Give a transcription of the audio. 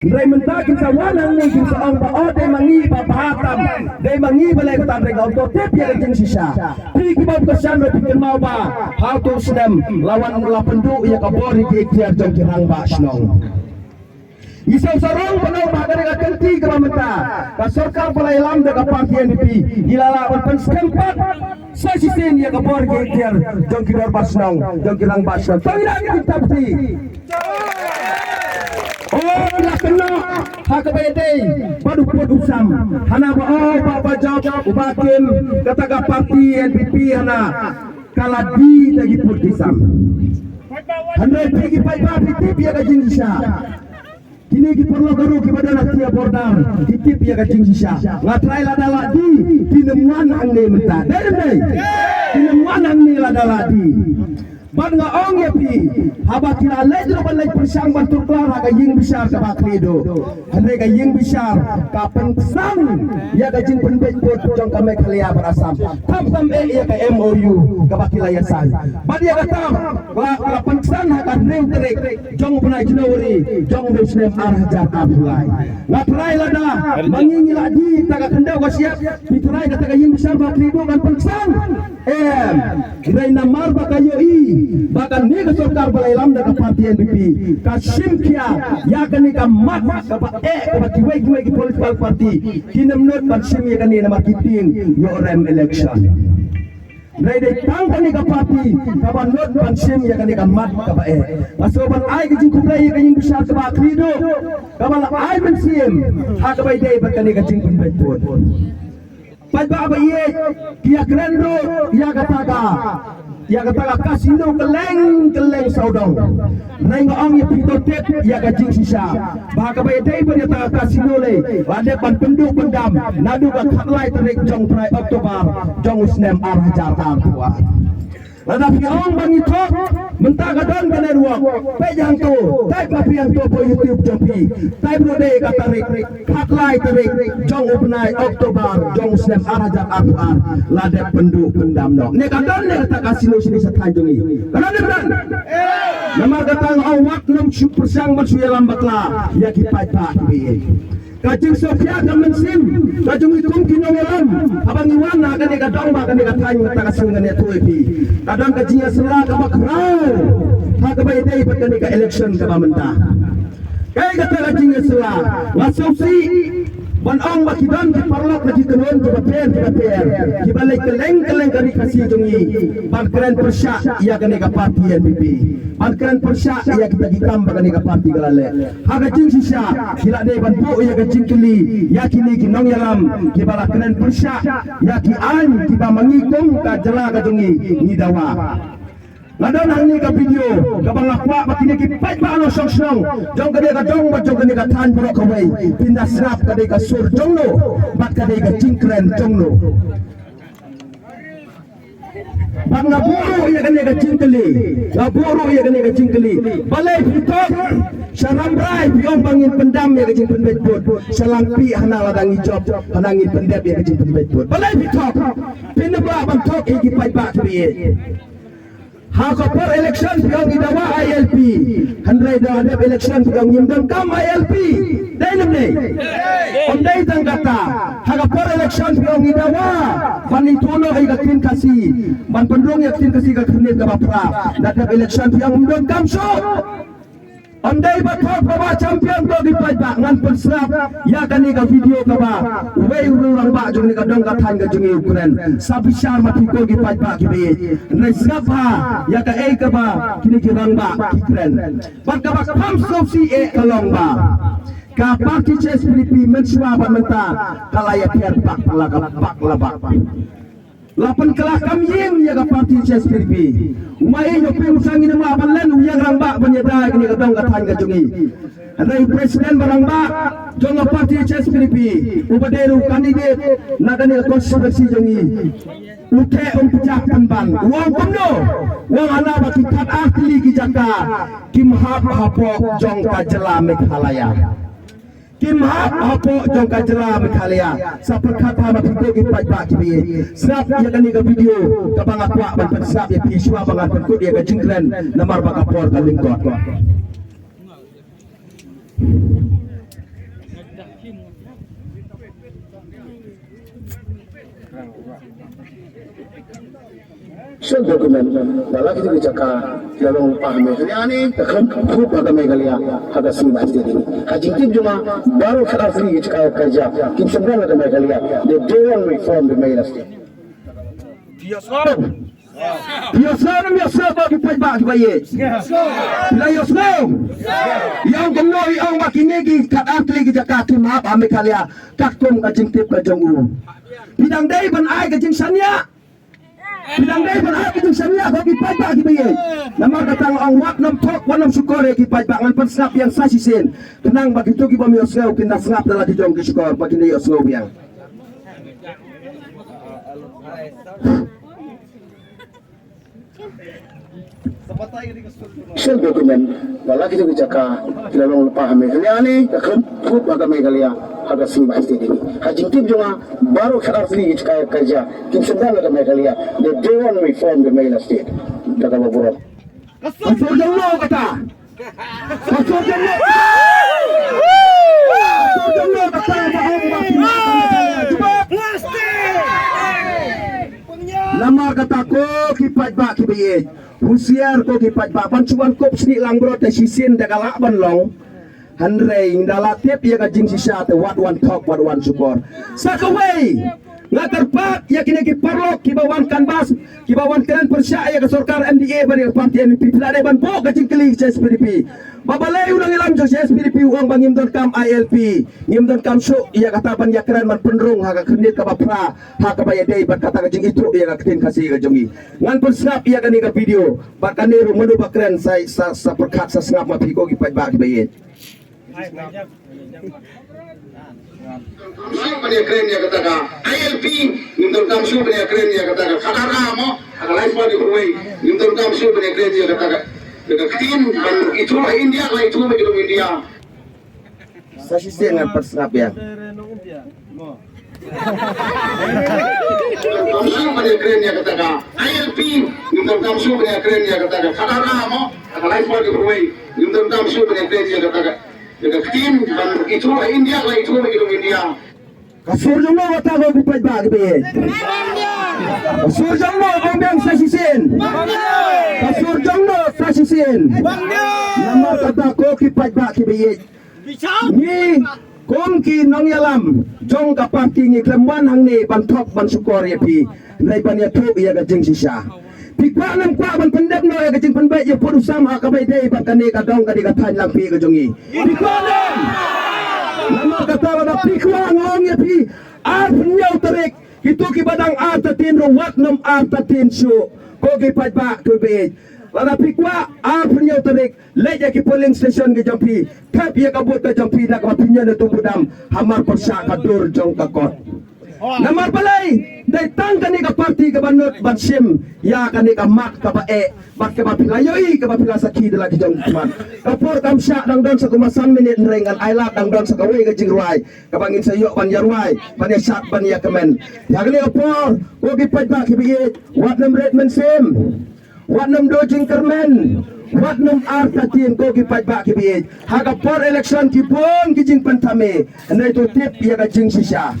Ray mentakin sa walang ni sa ang bao day mangi papahatam day mangi balay ko tatay ko to tip ya jing sisa piki ba ko san ray pikin mau ba how to stem lawan lapendu ya kabori ki ikhtiar jong kirang ba snong isaw sarong panaw ba ka nga kanti ka mamenta ka sarkar balay lam da ka parti NDP ilalawan pan stempat sa sisin ya kabori ki ikhtiar jong kirang ba snong jong kirang ba snong pangilan kita pati oh lakna hakabayday padu padu sam hana ba oh baba job ubakin kataga parti NPP hana kaladi tagi purtisam hana tagi pai parti tip ya gajing sisa kini ki perlu garu ki badana tia bordar tip ya gajing sisa ngatrai ladala di tinemuan angne menta dai tinemuan angne ladala di ban nga ong yapi haba kila ledro ban lay persang bantur klara ka ying besar ka bakrido hanre ka ying besar ka pensang ya ka jing penbet ko jong ka me khalia barasam tam ya ka MOU ka bakila yasan ban ya ka tam ka pensang ha ka new trek jong bunai jinawari jong muslim arhajar abulai ngatrai lada mangingi lagi ta ka kendau ka siap pitrai ka ta ying besar bakrido kan pensang Raina mar bakayo bahkan ni ke sarkar balai lam da parti NPP kasim kia ya kani ka mat ka ba ka ba kiwai ki political party kinam not kasim ya kani nama kiting yo rem election Raida tang kani ka party ka ba not kasim ya kani ka mat ka ba masoban ai ki jing kublai ka jing besar ka ba krido ka ba ai men sim ha ka ba dei ba kani ka jing pun betul Pajba abaye kia krendo kia kataga kasino keleng saudong neng ong ya pito tet ya gajing sisa baka baye dei ber ta kasino le wade ban penduk pendam nadu ka khatlai terik jong prai Oktober jong usnem arhajar tua Lada piong bangi tok mentaga don kana ruang pejang tu tai papiang tu po YouTube jopi tai brode ka tarik khatlai tarik jong upnai Oktober jong snap arhajar Al-Quran lade penduk pendam no ne ka don ne ta kasino sini satai jongi kana ne dan nama katang awak nom persang masuk dalam bakla ya ki pai pa bi kacing Sofia kamen sim kacing ikum kinowalam abang iwan na kani kadang ba kani katay mata kasing ngane tuepi kadang kacingnya sela ka bakrau ha ka bay day pat kani ka election ka bamenta kay kata kacingnya sela wasopsi banong makidan ki parlak na kitunon ki baper ki balik keleng kani kasih jongi ban keren persya ia kani ka parti NPP ban keren persya ia kita gikam kani ka parti galale ha kacing sisa sila dei ban po ia kacing kili ya kini ki nong yalam ki bala keren persya ya ki an ki ba mangikong ka jela ka jongi ni dawa Ngadon hang ni ka video ka bangakwa bakini ki pai ba no song jong ka de ka dong ba jong ka ni ka than bro ka wei pindah snap ka de ka sur jong no bat ka de ka cingkren jong no bang na buru ya ka ni ka cingkeli na buru ya ka ni ka cingkeli balai fitok salam rai biong bangin pendam ya ka cing penbet put salampi hana ladang job hanangin pendep ya ka cing penbet put balai fitok pinaba bang tok ki pai ba tu ye Hakapor election piang idawa ILP handrai dah ada election piang yimdam kam ILP dalam ni ondai tang kata hakapor election piang idawa pani tono ai gatin kasi ban pendrong yakin kasi ka khnit ka bapra ada election piang yimdam kam so ondai bathok baba champion to di pajak ngan persrap ya kani ka video ka ba wei urang ba jong ni ka dong ka than ka jong Ukraine sabishar mati ko gi pajak ki be nai sapa ya ka ei ka ba kini ki rang ba Ukraine ban ka ba kam so si e kalong ba ka parti CSPP mensua ba menta kalaya piar pak la ka pak la ba lapan kelah kamyeng ya ka parti CSPP umai yo pe usang ina ma balan uyang rangba banyada kini katong kathan ka jungi andai presiden barangba jong parti CSPP ubaderu candidate nagani konstitusi jungi ute pecah panbang uang pemno uang ana baki tat ahli ki jaka kimhap hapok jong ka jela Meghalaya Kimhap hapo jong kajela Meghalaya sapar kata mapiko ki pajak ki bi srap ya kani ka video ka bangakwa ban pensap ya piswa bangat penku dia ka jingkren namar bakapor ka lingkot official document wala kita bicara dalam pahami kalian takkan खूब agama kalian ada semua istri hajing tim cuma baru kerasri bicara kerja kim semua agama kalian they don't want reform the main state Yosno bagi pajak bayi. La Yosno. Yang kemno yang makinegi kat atli ki Jakarta maaf ame kalia kaktum ka jingtip ka jongu. Bidang dai ban ai ka jing sanya. Bidang dai ban ai ka jing sanya bagi pajak bayi. Nama katang ang wak nam tok wanam sukore ki pajak ngan persap yang sasisin. Tenang bagi tu ki bam Yosno kinda sngap dala ki jong ki sukor bagi ne Yosno biang. official document wala kita bicara dalam pahami kalian takkan खूब agama kalian ada semua istri hajing tim cuma baru kerasri bicara kerja kim semua agama kalian they don't want reform the main state kata bapak Kasur janglo kata. Kasur janglo. Kasur janglo kata nama kata ko kipat ba kibiyet. Husiar ko kipat ba pancuan kop sni langbro te sisin de galak banlong. Handrei ndala tiap ya kajing sisa te what one talk what one support. Sakaway. Ngaterpak ya kini kiparlok kibawan kanbas kibawan keren persya ya ke sorkar MDA bani parti NPP pelade ban bo kacing keli SPDP babalai ulang ilam jo SPDP uang bangim don kam ILP ngim don kam su ya kata ban ya keren man penrung ha ka kredit ka bapra ha ka bayar dei bat kata kacing itu ya ka ketin kasih ka jongi ngan persnap ya kani ka video bat kaneru menu bakren sai sa perkat sa snap ma piko ki paj ba ki bayet Kamsu punya keren ya katakan ILP untuk kamsu punya keren ya katakan kadara mo ada lain pada kuai untuk kamsu punya keren ya katakan dengan tim itu lah India lah itu begitu India sasisin ngan persnap ya kamsu punya keren ya katakan ILP untuk kamsu punya keren ya katakan kadara mo ada lain pada kuai untuk kamsu punya keren ya katakan dengan tim itu lah India lah itu begitu India Kasur janglo kata ko kipat ba kibiyet Kasur janglo ombeng sasisin Kasur janglo sasisin nama kata ko kipat ba kibiyet ni kongki nong yalam jong ka parti ngi klemban hang ni ban top ban sukor ya pi nai ban ya tu ya ga jing sisa pikwa nam kwa ban pendep no ya ga jing penbai ya podu sama ka bai dei ba ka ni ka dong ka di ka than lang pi ga jongi pikwa nam nama kata la pikwa ngong ya pi ar nyau tarik itu ki badang artatin ro wat nam artatin su ko ki pat ba ko be lana pikwa ar nyau tarik leja ki polling station ki jampi kap ya kabut ka jampi na ka pinya na tubudam hamar persa ka dur jong ka kot namar balai dai tang kani ka parti ka banut batsim ya kani ka mak ka bae bat ka bapilayoi ka bapilasa ki dala ki jong kuman kapor kam sya dang don sa kumasan minit rengan ailat dang don sa kawe ka jingruai ka bangin sa yo ban yarwai ban ya sat ban ya kemen ya kani kapor ko ki pat ba ki biit wat nam redman sim wat nam do jingkermen wat nam artatin ko ki pat ba ki biit ha kapor election ki pon ki jing pantame andai to tip ya ka jing sisa